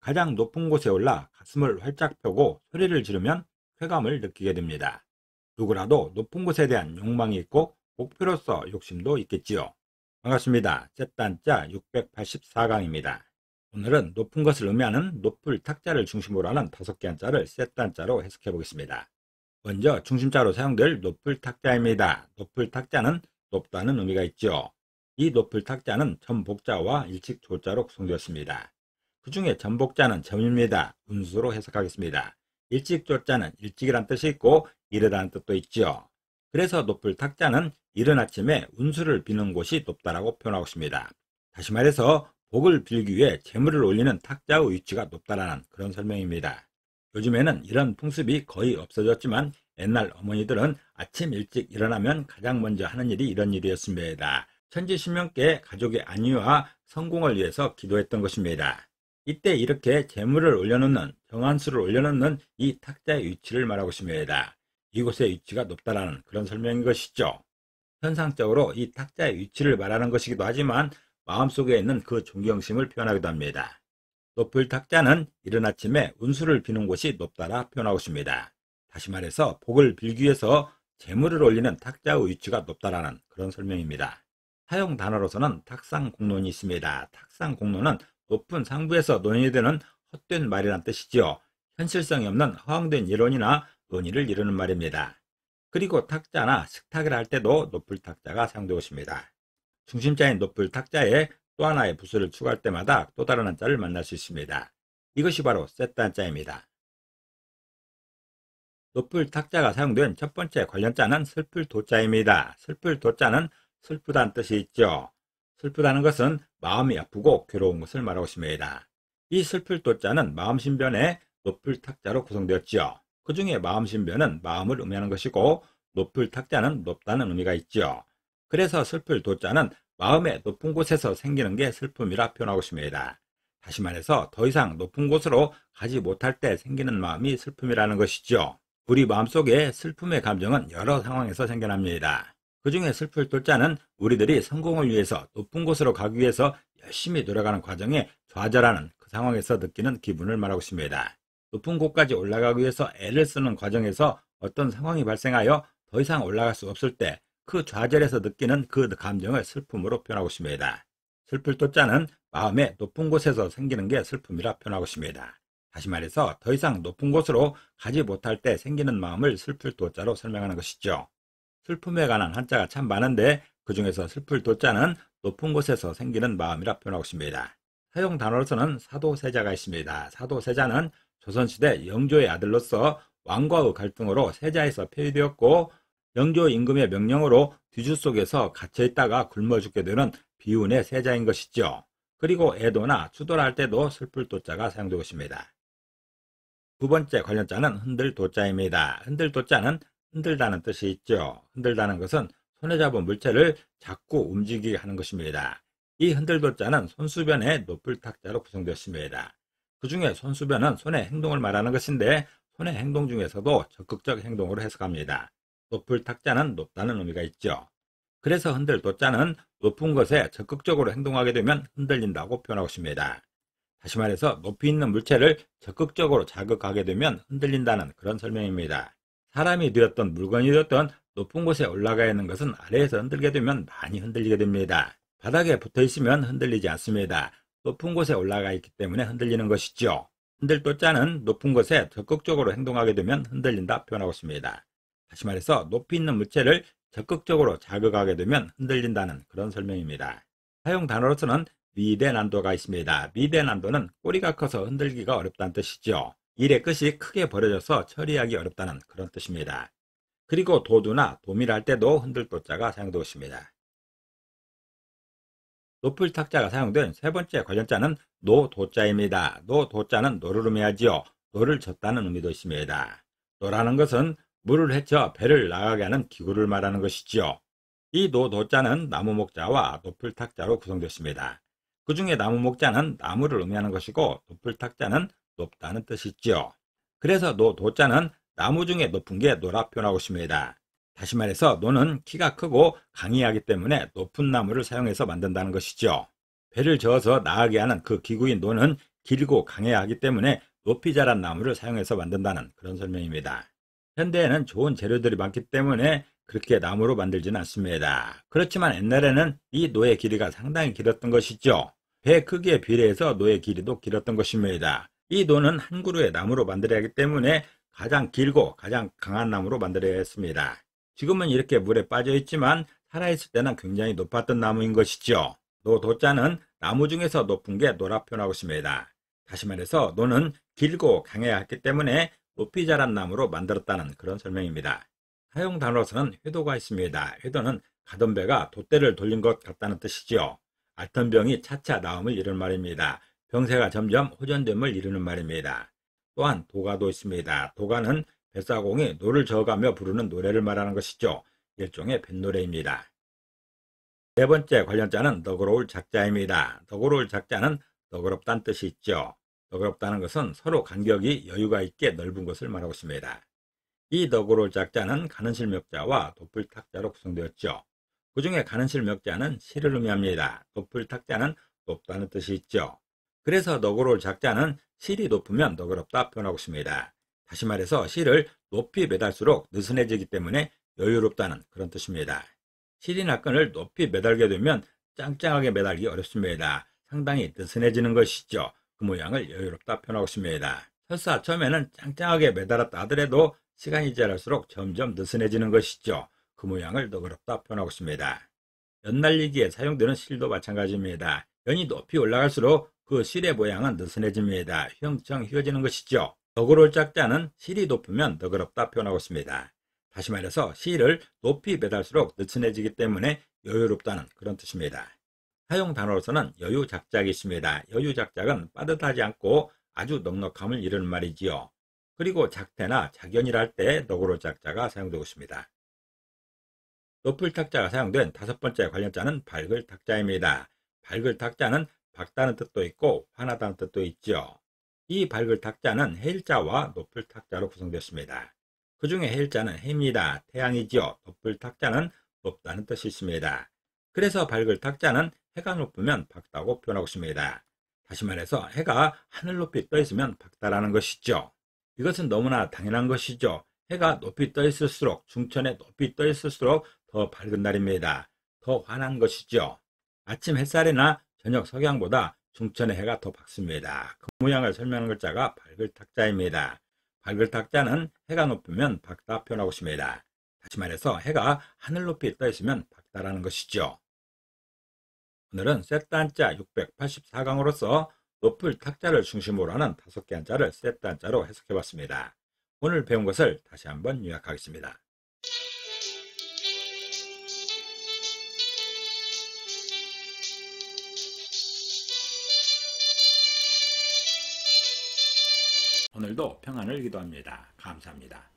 가장 높은 곳에 올라 가슴을 활짝 펴고 소리를 지르면 쾌감을 느끼게 됩니다. 누구라도 높은 곳에 대한 욕망이 있고 목표로서 욕심도 있겠지요. 반갑습니다. 셋단자 684강입니다. 오늘은 높은 것을 의미하는 높을 탁자를 중심으로 하는 5개 한자를 셋단자로 해석해 보겠습니다. 먼저 중심자로 사용될 높을 탁자입니다. 높을 탁자는 높다는 의미가 있죠. 이 높을 탁자는 전복자와 일찍 조자로 구성되었습니다. 그 중에 전복자는 점입니다. 운수로 해석하겠습니다. 일찍 조자는 일찍이란 뜻이 있고 이르다는 뜻도 있죠. 그래서 높을 탁자는 이른 아침에 운수를 비는 곳이 높다라고 표현하고 있습니다. 다시 말해서 복을 빌기 위해 재물을 올리는 탁자의 위치가 높다라는 그런 설명입니다. 요즘에는 이런 풍습이 거의 없어졌지만 옛날 어머니들은 아침 일찍 일어나면 가장 먼저 하는 일이 이런 일이었습니다. 천지신명께 가족의 안위와 성공을 위해서 기도했던 것입니다. 이때 이렇게 재물을 올려놓는, 정한수를 올려놓는 이 탁자의 위치를 말하고 있습니다. 이곳의 위치가 높다라는 그런 설명인 것이죠. 현상적으로 이 탁자의 위치를 말하는 것이기도 하지만 마음속에 있는 그 존경심을 표현하기도 합니다. 높을 탁자는 이른 아침에 운수를 비는 곳이 높다라 표현하고 있습니다. 다시 말해서 복을 빌기 위해서 재물을 올리는 탁자의 위치가 높다라는 그런 설명입니다. 사용 단어로서는 탁상공론이 있습니다. 탁상공론은 높은 상부에서 논의되는 헛된 말이란 뜻이지요. 현실성이 없는 허황된 이론이나 논의를 이루는 말입니다. 그리고 탁자나 식탁이라 할 때도 높을 탁자가 사용되고 있습니다. 중심자인 높을 탁자에 또 하나의 부수를 추가할 때마다 또 다른 한자를 만날 수 있습니다. 이것이 바로 셋다 한자입니다. 높을 탁자가 사용된 첫 번째 관련자는 슬플 도자입니다. 슬플 도자는 슬프다는 뜻이 있죠. 슬프다는 것은 마음이 아프고 괴로운 것을 말하고 있습니다. 이 슬플 도자는 마음신변의 높을 탁자로 구성되었지요. 그 중에 마음신변은 마음을 의미하는 것이고 높을 탁자는 높다는 의미가 있죠. 그래서 슬플 도자는 마음의 높은 곳에서 생기는 게 슬픔이라 표현하고 있습니다. 다시 말해서 더 이상 높은 곳으로 가지 못할 때 생기는 마음이 슬픔이라는 것이죠. 우리 마음속에 슬픔의 감정은 여러 상황에서 생겨납니다. 그 중에 슬플 도자는 우리들이 성공을 위해서 높은 곳으로 가기 위해서 열심히 노력하는 과정에 좌절하는 그 상황에서 느끼는 기분을 말하고 있습니다. 높은 곳까지 올라가기 위해서 애를 쓰는 과정에서 어떤 상황이 발생하여 더 이상 올라갈 수 없을 때 그 좌절에서 느끼는 그 감정을 슬픔으로 표현하고 있습니다. 슬플 도자는 마음의 높은 곳에서 생기는 게 슬픔이라 표현하고 있습니다. 다시 말해서 더 이상 높은 곳으로 가지 못할 때 생기는 마음을 슬플 도자로 설명하는 것이죠. 슬픔에 관한 한자가 참 많은데 그 중에서 슬플 도자는 높은 곳에서 생기는 마음이라 표현하고 있습니다. 사용 단어로서는 사도세자가 있습니다. 사도세자는 조선시대 영조의 아들로서 왕과의 갈등으로 세자에서 폐위되었고 영조 임금의 명령으로 뒤주 속에서 갇혀있다가 굶어 죽게 되는 비운의 세자인 것이죠. 그리고 애도나 추도를 할 때도 슬플 도자가 사용되고 있습니다. 두 번째 관련자는 흔들 도자입니다. 흔들 도자는 흔들다는 뜻이 있죠. 흔들다는 것은 손에 잡은 물체를 자꾸 움직이게 하는 것입니다. 이 흔들 도자는 손수변의 높을 탁자로 구성되었습니다. 그 중에 손수변은 손의 행동을 말하는 것인데 손의 행동 중에서도 적극적 행동으로 해석합니다. 높을 탁자는 높다는 의미가 있죠. 그래서 흔들 도자는 높은 것에 적극적으로 행동하게 되면 흔들린다고 표현하고 있습니다. 다시 말해서 높이 있는 물체를 적극적으로 자극하게 되면 흔들린다는 그런 설명입니다. 사람이 되었던 물건이 되었던 높은 곳에 올라가 있는 것은 아래에서 흔들게 되면 많이 흔들리게 됩니다. 바닥에 붙어 있으면 흔들리지 않습니다. 높은 곳에 올라가 있기 때문에 흔들리는 것이죠. 흔들 도자는 높은 곳에 적극적으로 행동하게 되면 흔들린다 표현하고 있습니다. 다시 말해서 높이 있는 물체를 적극적으로 자극하게 되면 흔들린다는 그런 설명입니다. 사용 단어로서는 미대난도가 있습니다. 미대난도는 꼬리가 커서 흔들기가 어렵다는 뜻이죠. 일의 끝이 크게 벌어져서 처리하기 어렵다는 그런 뜻입니다. 그리고 도두나 도미를 할 때도 흔들 도자가 사용되고 있습니다. 높을 탁자가 사용된 세 번째 관련자는 노도자입니다. 노도자는 노를 의미하지요. 노를 젓다는 의미도 있습니다. 노라는 것은 물을 헤쳐 배를 나가게 하는 기구를 말하는 것이지요. 이 노도자는 나무 목자와 높을 탁자로 구성되었습니다. 그 중에 나무 목자는 나무를 의미하는 것이고 높을 탁자는 높다는 뜻이 있지요. 그래서 노도자는 나무 중에 높은 게 노라 표현하고 있습니다. 다시 말해서 노는 키가 크고 강의하기 때문에 높은 나무를 사용해서 만든다는 것이죠. 배를 저어서 나가게 하는 그 기구인 노는 길고 강해야 하기 때문에 높이 자란 나무를 사용해서 만든다는 그런 설명입니다. 현대에는 좋은 재료들이 많기 때문에 그렇게 나무로 만들지는 않습니다. 그렇지만 옛날에는 이 노의 길이가 상당히 길었던 것이죠. 배 크기에 비례해서 노의 길이도 길었던 것입니다. 이 노는 한 그루의 나무로 만들어야 하기 때문에 가장 길고 가장 강한 나무로 만들어야 했습니다. 지금은 이렇게 물에 빠져 있지만 살아있을 때는 굉장히 높았던 나무인 것이죠. 노도자는 나무 중에서 높은 게 노라 표현하고 있습니다. 다시 말해서 노는 길고 강해야 했기 때문에 높이 자란 나무로 만들었다는 그런 설명입니다. 사용 단어로서는 회도가 있습니다. 회도는 가던 배가 돛대를 돌린 것 같다는 뜻이죠. 앓던 병이 차차 나음을 이루는 말입니다. 병세가 점점 호전됨을 이루는 말입니다. 또한 도가도 있습니다. 도가는 뱃사공이 노를 저어가며 부르는 노래를 말하는 것이죠. 일종의 뱃노래입니다. 네 번째 관련자는 너그러울 작자입니다. 너그러울 작자는 너그럽다는 뜻이 있죠. 너그럽다는 것은 서로 간격이 여유가 있게 넓은 것을 말하고 있습니다. 이 너그러울 작자는 가는실명자와 도풀탁자로 구성되었죠. 그 중에 가는실명자는 실을 의미합니다. 도풀탁자는 높다는 뜻이 있죠. 그래서 너그러울 작자는 실이 높으면 너그럽다 표현하고 있습니다. 다시 말해서 실을 높이 매달수록 느슨해지기 때문에 여유롭다는 그런 뜻입니다. 실이나 끈을 높이 매달게 되면 짱짱하게 매달기 어렵습니다. 상당히 느슨해지는 것이죠. 그 모양을 여유롭다 표현하고 있습니다. 설사 처음에는 짱짱하게 매달았다 하더라도 시간이 지날수록 점점 느슨해지는 것이죠. 그 모양을 너그럽다 표현하고 있습니다. 연 날리기에 사용되는 실도 마찬가지입니다. 연이 높이 올라갈수록 그 실의 모양은 느슨해집니다. 휘엄청 휘어지는 것이죠. 너그러울 작자는 실이 높으면 너그럽다 표현하고 있습니다. 다시 말해서 실을 높이 매달수록 느슨해지기 때문에 여유롭다는 그런 뜻입니다. 사용 단어로서는 여유작작이 있습니다. 여유작작은 빠듯하지 않고 아주 넉넉함을 이루는 말이지요. 그리고 작태나 작연이라 할 때 너그러울 작자가 사용되고 있습니다. 높을 탁자가 사용된 다섯 번째 관련자는 밝을 탁자입니다. 밝을 탁자는 밝다는 뜻도 있고 환하다는 뜻도 있죠. 이 밝을 탁자는 해일자와 높을 탁자로 구성되었습니다. 그 중에 해일자는 해입니다. 태양이지요. 높을 탁자는 높다는 뜻이 있습니다. 그래서 밝을 탁자는 해가 높으면 밝다고 표현하고 있습니다. 다시 말해서 해가 하늘 높이 떠 있으면 밝다라는 것이죠. 이것은 너무나 당연한 것이죠. 해가 높이 떠 있을수록, 중천에 높이 떠 있을수록 더 밝은 날입니다. 더 환한 것이죠. 아침 햇살이나 저녁 석양보다 중천의 해가 더 밝습니다. 그 모양을 설명하는 글자가 밝을 탁자입니다. 밝을 탁자는 해가 높으면 밝다 표현하고 있습니다. 다시 말해서 해가 하늘 높이 떠 있으면 밝다라는 것이죠. 오늘은 셋단자 684강으로서 높을 탁자를 중심으로 하는 5개 한자를 셋단자로 해석해봤습니다. 오늘 배운 것을 다시 한번 요약하겠습니다. 오늘도 평안을 기도합니다. 감사합니다.